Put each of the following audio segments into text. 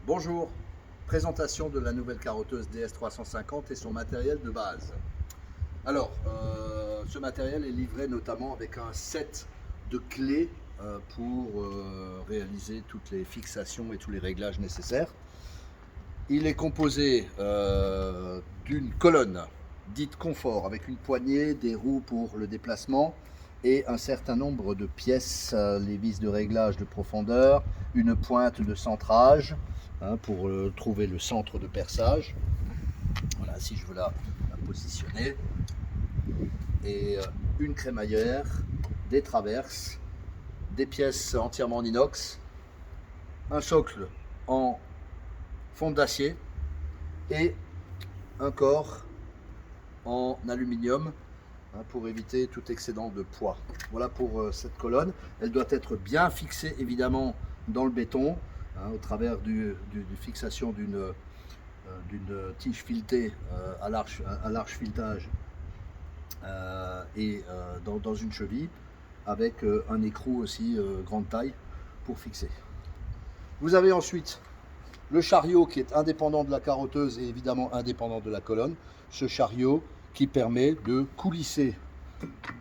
Bonjour, présentation de la nouvelle carotteuse DS350 et son matériel de base. Alors, ce matériel est livré notamment avec un set de clés pour réaliser toutes les fixations et tous les réglages nécessaires. Il est composé d'une colonne dite confort avec une poignée, des roues pour le déplacement et un certain nombre de pièces, les vis de réglage de profondeur, une pointe de centrage pour trouver le centre de perçage. Voilà, si je veux la positionner. Et une crémaillère, des traverses, des pièces entièrement en inox, un socle en fonte d'acier et un corps en aluminium pour éviter tout excédent de poids. Voilà pour cette colonne. Elle doit être bien fixée évidemment dans le béton au travers de fixation d'une tige filetée à large filetage et dans une cheville avec un écrou aussi grande taille pour fixer. Vous avez ensuite le chariot qui est indépendant de la carotteuse et évidemment indépendant de la colonne. Ce chariot qui permet de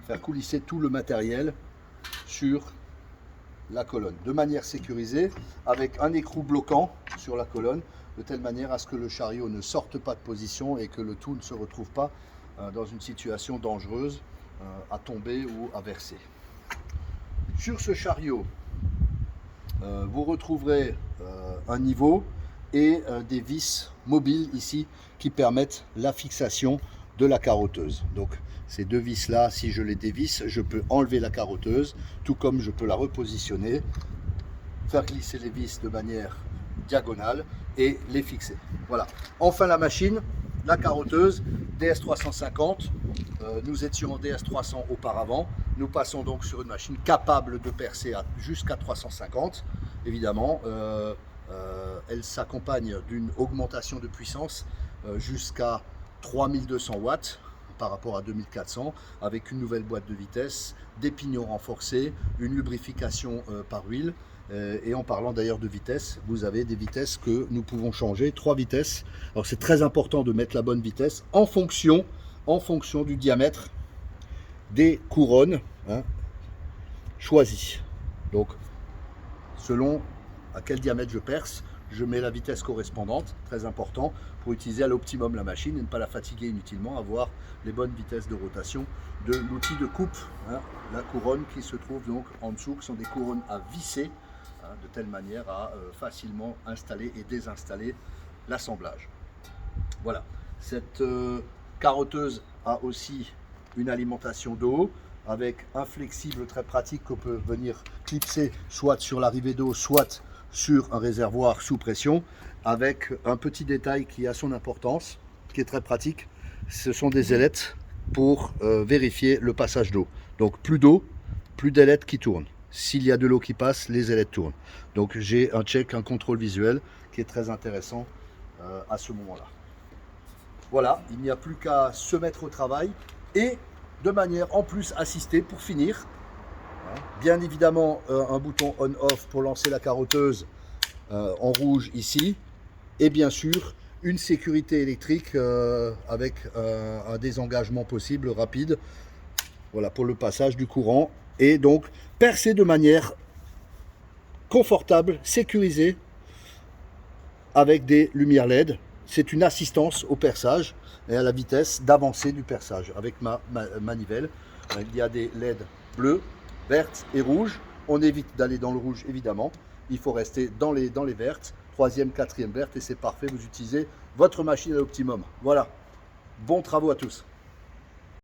faire coulisser tout le matériel sur la colonne de manière sécurisée avec un écrou bloquant sur la colonne de telle manière à ce que le chariot ne sorte pas de position et que le tout ne se retrouve pas dans une situation dangereuse à tomber ou à verser. Sur ce chariot, vous retrouverez un niveau et des vis mobiles ici qui permettent la fixation de la carotteuse. Donc ces deux vis là, si je les dévisse, je peux enlever la carotteuse, tout comme je peux la repositionner, faire glisser les vis de manière diagonale et les fixer. Voilà. Enfin la machine, la carotteuse DS350, nous étions en DS300 auparavant, nous passons donc sur une machine capable de percer jusqu'à 350, évidemment. Elle s'accompagne d'une augmentation de puissance jusqu'à 3200 watts par rapport à 2400 avec une nouvelle boîte de vitesse, des pignons renforcés, une lubrification par huile. Et en parlant d'ailleurs de vitesse, vous avez des vitesses que nous pouvons changer, 3 vitesses. Alors c'est très important de mettre la bonne vitesse en fonction du diamètre des couronnes choisies. Donc selon à quel diamètre je perce, je mets la vitesse correspondante, très important, pour utiliser à l'optimum la machine et ne pas la fatiguer inutilement, avoir les bonnes vitesses de rotation de l'outil de coupe, la couronne qui se trouve donc en dessous, qui sont des couronnes à visser, de telle manière à facilement installer et désinstaller l'assemblage. Voilà, cette carotteuse a aussi une alimentation d'eau avec un flexible très pratique qu'on peut venir clipser soit sur l'arrivée d'eau, soit sur un réservoir sous pression, avec un petit détail qui a son importance, qui est très pratique, ce sont des ailettes pour vérifier le passage d'eau. Donc plus d'eau, plus d'ailettes qui tournent. S'il y a de l'eau qui passe, les ailettes tournent. Donc j'ai un check, un contrôle visuel qui est très intéressant à ce moment-là. Voilà, il n'y a plus qu'à se mettre au travail et de manière en plus assistée pour finir. Bien évidemment un bouton on-off pour lancer la carotteuse en rouge ici et bien sûr une sécurité électrique avec un désengagement possible rapide, voilà, pour le passage du courant et donc percer de manière confortable, sécurisée avec des lumières LED. C'est une assistance au perçage et à la vitesse d'avancée du perçage avec ma manivelle. Il y a des LED bleus, vertes et rouges. On évite d'aller dans le rouge évidemment. Il faut rester dans les vertes, 3e, 4e verte et c'est parfait. Vous utilisez votre machine à l'optimum. Voilà. Bons travaux à tous.